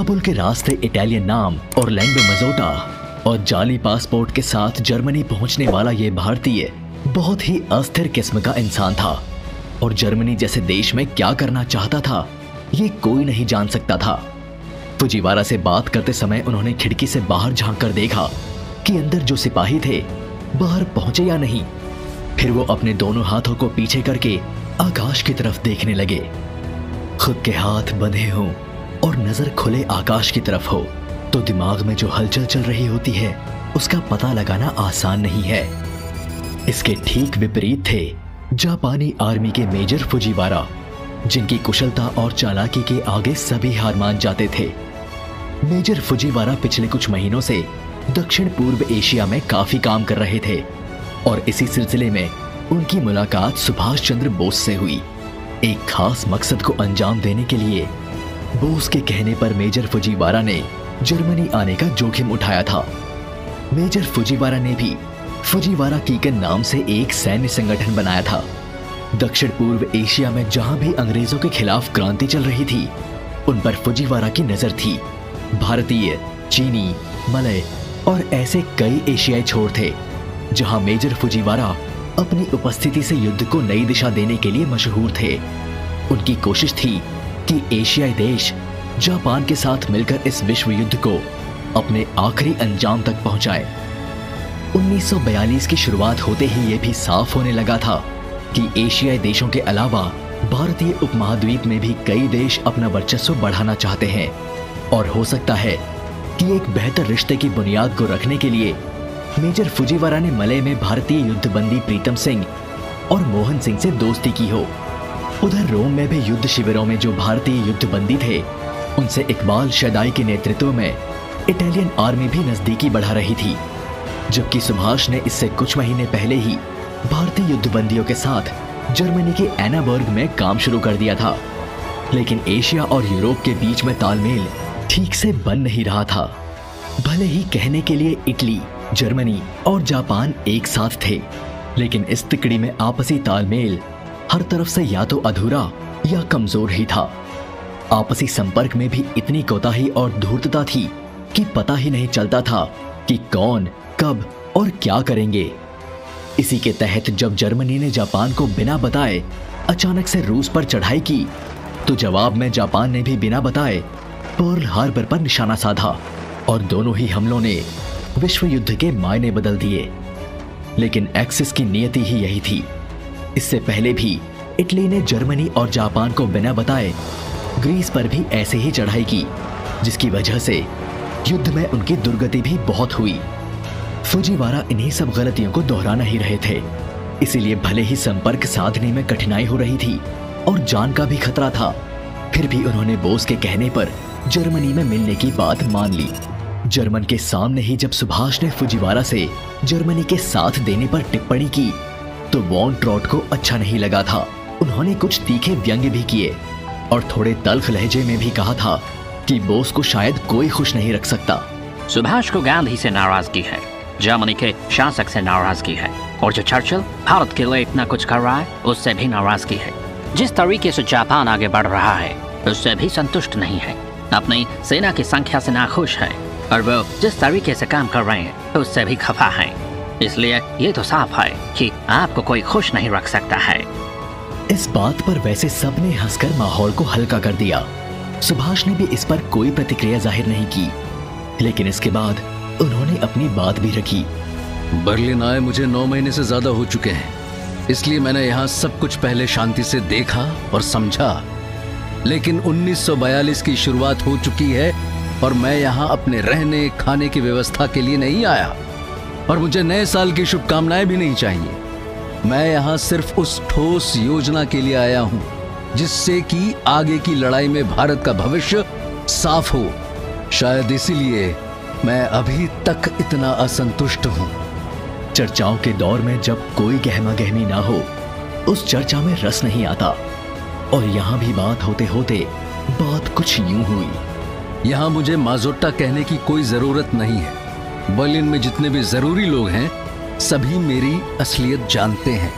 काबुल के रास्ते इटालियन नाम ऑरलैंडो मजोटा और जाली पासपोर्ट के साथ जर्मनी पहुंचने वाला ये भारतीय बहुत ही अस्थिर किस्म का इंसान था और जर्मनी जैसे देश में क्या करना चाहता था ये कोई नहीं जान सकता था। फुजीवारा से बात करते समय उन्होंने खिड़की से बाहर झांक कर देखा कि अंदर जो सिपाही थे बाहर पहुंचे या नहीं। फिर वो अपने दोनों हाथों को पीछे करके आकाश की तरफ देखने लगे। खुद के हाथ बंधे हों और नजर खुले आकाश की तरफ हो तो दिमाग में जो हलचल चल रही होती है उसका पता लगाना आसान नहीं है। इसके ठीक विपरीत थे जापानी आर्मी के मेजर फुजीवारा, जिनकी कुशलता और चालाकी के आगे सभी हार मान जाते थे। मेजर फुजीवारा पिछले कुछ महीनों से दक्षिण पूर्व एशिया में काफी काम कर रहे थे और इसी सिलसिले में उनकी मुलाकात सुभाष चंद्र बोस से हुई। एक खास मकसद को अंजाम देने के लिए बोस के कहने पर मेजर फुजीवारा ने जर्मनी आने का जोखिम उठाया था। मेजर फुजीवारा ने भी फुजीवारा कीकन नाम से एक सैन्य संगठन बनाया था। दक्षिण पूर्व एशिया में जहां भी अंग्रेजों के खिलाफ क्रांति चल रही थी उन पर फुजीवारा की नजर थी। भारतीय, चीनी, मलय और ऐसे कई एशियाई छोर थे जहां मेजर फुजीवारा अपनी उपस्थिति से युद्ध को नई दिशा देने के लिए मशहूर थे। उनकी कोशिश थी कि एशियाई देश जापान के साथ मिलकर इस विश्व युद्ध को अपने आखिरी अंजाम तक पहुंचाए। 1942 की शुरुआत होते ही यह भी साफ होने लगा था कि एशियाई देशों के अलावा भारतीय उपमहाद्वीप में भी कई देश अपना वर्चस्व बढ़ाना चाहते हैं और हो सकता है कि एक बेहतर रिश्ते की बुनियाद को रखने के लिए मेजर फुजीवारा ने मलय में भारतीय युद्धबंदी प्रीतम सिंह और मोहन सिंह से दोस्ती की हो। उधर रोम में भी युद्ध शिविरों में जो भारतीय युद्धबंदी थे उनसे इकबाल शदाई के नेतृत्व में इटालियन आर्मी भी नजदीकी बढ़ा रही थी, जबकि सुभाष ने इससे कुछ महीने पहले ही भारतीय युद्धबंदियों के साथ जर्मनी के एनाबर्ग में काम शुरू कर दिया था। लेकिन एशिया और यूरोप के बीच में तालमेल ठीक से बन नहीं रहा था। भले ही कहने के लिए इटली, जर्मनी और जापान एक साथ थे, लेकिन इस तिकड़ी में आपसी तालमेल हर तरफ से या तो अधूरा या कमजोर ही था। आपसी संपर्क में भी इतनी कोताही और धूर्तता थी कि पता ही नहीं चलता था कि कौन, कब और क्या करेंगे। इसी के तहत जब जर्मनी ने जापान को बिना बताए अचानक से रूस पर चढ़ाई की तो जवाब में जापान ने भी बिना बताए पर्ल हार्बर पर निशाना साधा और दोनों ही हमलों ने विश्व युद्ध के मायने बदल दिए। लेकिन एक्सिस की नियति ही यही थी। इससे पहले भी इटली ने जर्मनी और जापान को बिना बताए ग्रीस पर भी ऐसे ही चढ़ाई की, जिसकी वजह से युद्ध में उनकी दुर्गति भी बहुत हुई। फुजीवारा इन्हीं सब गलतियों को दोहरा नहीं रहे थे, इसीलिए भले ही संपर्क साधने में कठिनाई हो रही थी और जान का भी खतरा था, फिर भी उन्होंने बोस के कहने पर जर्मनी में मिलने की बात मान ली। जर्मन के सामने ही जब सुभाष ने फुजीवारा से जर्मनी के साथ देने पर टिप्पणी की तो वॉन ट्रॉट को अच्छा नहीं लगा था। उन्होंने कुछ तीखे व्यंग्य भी किए और थोड़े तल्ख लहजे में भी कहा था कि बोस को शायद कोई खुश नहीं रख सकता। सुभाष को गांधी से नाराजगी है, जर्मनी के शासक से नाराजगी है और जो चर्चिल भारत के लिए इतना कुछ कर रहा है उससे भी नाराजगी है। जिस तरीके से जापान आगे बढ़ रहा है उससे भी संतुष्ट नहीं है। अपनी सेना की संख्या से नाखुश है और वो जिस तरीके से काम कर रहे हैं उससे भी खफा है। इसलिए ये तो साफ है कि आपको कोई खुश नहीं रख सकता है। इस बात पर वैसे सबने हंसकर माहौल को हल्का कर दिया। सुभाष ने भी इस पर कोई प्रतिक्रिया जाहिर नहीं की, लेकिन इसके बाद उन्होंने अपनी बात भी रखी। बर्लिन आए मुझे 9 महीने से ज्यादा हो चुके हैं, इसलिए मैंने यहाँ सब कुछ पहले शांति से देखा और समझा। लेकिन 1942 की शुरुआत हो चुकी है और मैं यहाँ अपने रहने खाने की व्यवस्था के लिए नहीं आया और मुझे नए साल की शुभकामनाएं भी नहीं चाहिए। मैं यहाँ सिर्फ उस ठोस योजना के लिए आया हूँ जिससे कि आगे की लड़ाई में भारत का भविष्य साफ हो। शायद इसीलिए मैं अभी तक इतना असंतुष्ट हूँ। चर्चाओं के दौर में जब कोई गहमा गहमी ना हो उस चर्चा में रस नहीं आता और यहाँ भी बात होते होते बात कुछ यूं हुई। यहाँ मुझे माजोट्टा कहने की कोई जरूरत नहीं है। बर्लिन में जितने भी जरूरी लोग हैं सभी मेरी असलियत जानते हैं।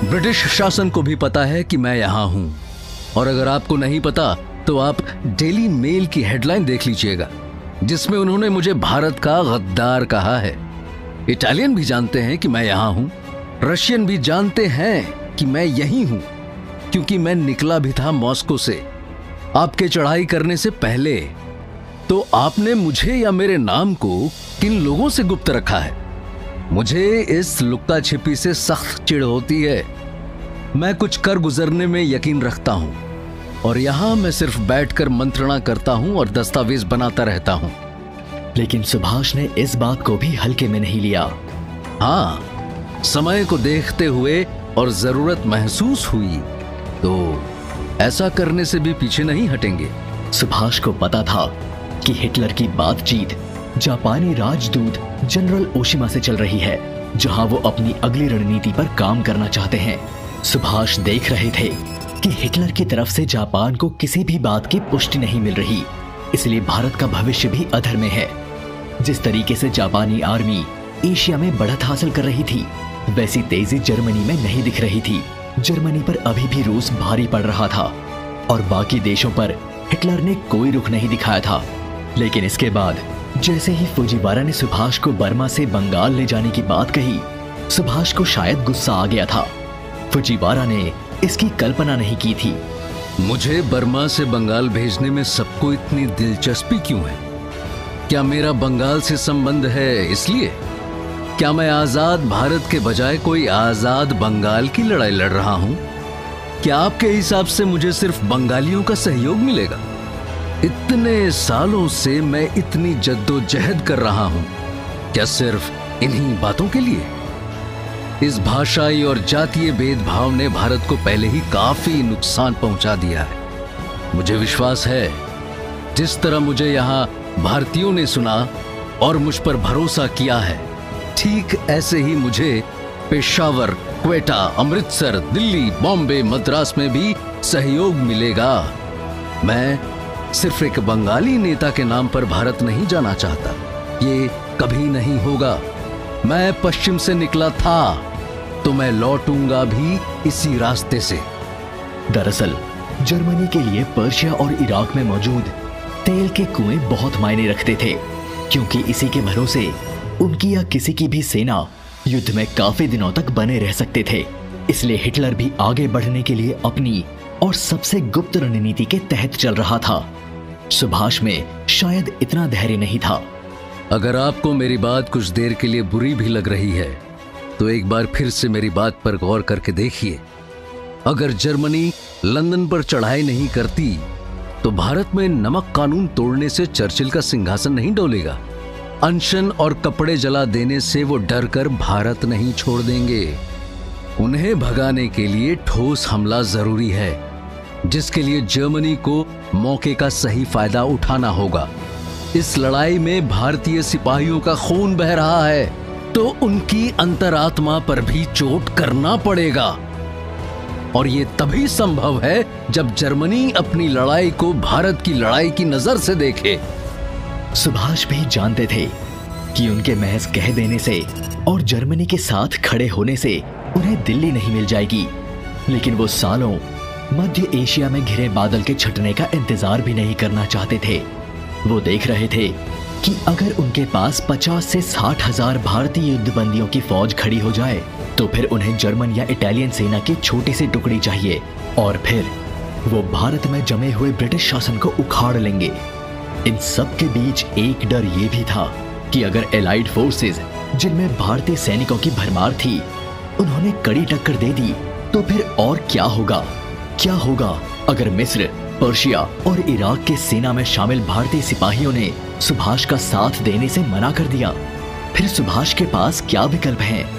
ब्रिटिश शासन को भी पता है कि मैं यहाँ हूँ और अगर आपको नहीं पता तो आप डेली मेल की हेडलाइन देख लीजिएगा, जिसमें उन्होंने मुझे भारत का गद्दार कहा है। इटालियन भी जानते हैं कि मैं यहां हूं, रशियन भी जानते हैं कि मैं यहीं हूं, क्योंकि मैं निकला भी था मॉस्को से आपके चढ़ाई करने से पहले। तो आपने मुझे या मेरे नाम को किन लोगों से गुप्त रखा है? मुझे इस लुक्का छिपी से सख्त चिढ़ होती है। मैं कुछ कर गुजरने में यकीन रखता हूं और यहां मैं सिर्फ बैठकर मंत्रणा करता हूं और दस्तावेज बनाता रहता हूं। लेकिन सुभाष ने इस बात को भी हल्के में नहीं लिया। हाँ, समय को देखते हुए और जरूरत महसूस हुई तो ऐसा करने से भी पीछे नहीं हटेंगे। सुभाष को पता था कि हिटलर की बातचीत जापानी राजदूत जनरल ओशिमा से चल रही है, जहां वो अपनी अगली रणनीति पर काम करना चाहते हैं। सुभाष देख रहे थे कि हिटलर की तरफ से जापान को किसी भी बात की पुष्टि नहीं मिल रही, इसलिए भारत का भविष्य भी अधर में है। जिस तरीके से जापानी आर्मी एशिया में बढ़त हासिल कर रही थी, वैसी तेजी जर्मनी में नहीं दिख रही थी। जर्मनी पर अभी भी रूस भारी पड़ रहा था और बाकी देशों पर हिटलर ने कोई रुख नहीं दिखाया था। लेकिन इसके बाद जैसे ही फुजीवारा ने सुभाष को बर्मा से बंगाल ले जाने की बात कही, सुभाष को शायद गुस्सा आ गया था। फुजीवारा ने इसकी कल्पना नहीं की थी। मुझे बर्मा से बंगाल भेजने में सबको इतनी दिलचस्पी क्यों है? क्या मेरा बंगाल से संबंध है इसलिए? क्या मैं आजाद भारत के बजाय कोई आजाद बंगाल की लड़ाई लड़ रहा हूं? क्या आपके हिसाब से मुझे सिर्फ बंगालियों का सहयोग मिलेगा? इतने सालों से मैं इतनी जद्दोजहद कर रहा हूं, क्या सिर्फ इन्हीं बातों के लिए? इस भाषाई और जातीय भेदभाव ने भारत को पहले ही काफी नुकसान पहुंचा दिया है। मुझे विश्वास है, जिस तरह मुझे यहां भारतीयों ने सुना और मुझ पर भरोसा किया है, ठीक ऐसे ही मुझे पेशावर, क्वेटा, अमृतसर, दिल्ली, बॉम्बे, मद्रास में भी सहयोग मिलेगा। मैं सिर्फ एक बंगाली नेता के नाम पर भारत नहीं जाना चाहता, ये कभी नहीं होगा। मैं पश्चिम से निकला था तो मैं लौटूंगा भी इसी रास्ते से। दरअसल जर्मनी के लिए पर्शिया और इराक में मौजूद तेल के कुएं बहुत मायने रखते थे, क्योंकि इसी के भरोसे उनकी या किसी की भी सेना युद्ध में काफी दिनों तक बने रह सकते थे। इसलिए हिटलर भी आगे बढ़ने के लिए अपनी और सबसे गुप्त रणनीति के तहत चल रहा था। सुभाष में शायद इतना धैर्य नहीं था। अगर आपको मेरी बात कुछ देर के लिए बुरी भी लग रही है तो एक बार फिर से मेरी बात पर गौर करके देखिए। अगर जर्मनी लंदन पर चढ़ाई नहीं करती तो भारत में नमक कानून तोड़ने से चर्चिल का सिंहासन नहीं डोलेगा। अनशन और कपड़े जला देने से वो डर कर भारत नहीं छोड़ देंगे। उन्हें भगाने के लिए ठोस हमला जरूरी है, जिसके लिए जर्मनी को मौके का सही फायदा उठाना होगा। इस लड़ाई में भारतीय सिपाहियों का खून बह रहा है, तो उनकी अंतरात्मा पर भी चोट करना पड़ेगा। और ये तभी संभव है जब जर्मनी अपनी लड़ाई को भारत की लड़ाई की नजर से देखे। सुभाष भी जानते थे कि उनके महज कह देने से और जर्मनी के साथ खड़े होने से उन्हें दिल्ली नहीं मिल जाएगी। लेकिन वो सालों मध्य एशिया में घिरे बादल के छटने का इंतजार भी नहीं करना चाहते थे। वो देख रहे थे कि अगर उनके पास 50 से 60 हजार भारतीय युद्धबंदियों की फौज खड़ी हो जाए तो फिर उन्हें जर्मन या इटालियन सेना की छोटी सी टुकड़ी चाहिए और फिर वो भारत में जमे हुए ब्रिटिश शासन को उखाड़ लेंगे। इन सब के बीच एक डर ये भी था कि अगर एलाइड फोर्सेस, जिनमें भारतीय सैनिकों की भरमार थी, उन्होंने कड़ी टक्कर दे दी तो फिर और क्या होगा? क्या होगा अगर मिस्र, पर्शिया और इराक के सेना में शामिल भारतीय सिपाहियों ने सुभाष का साथ देने से मना कर दिया? फिर सुभाष के पास क्या विकल्प हैं?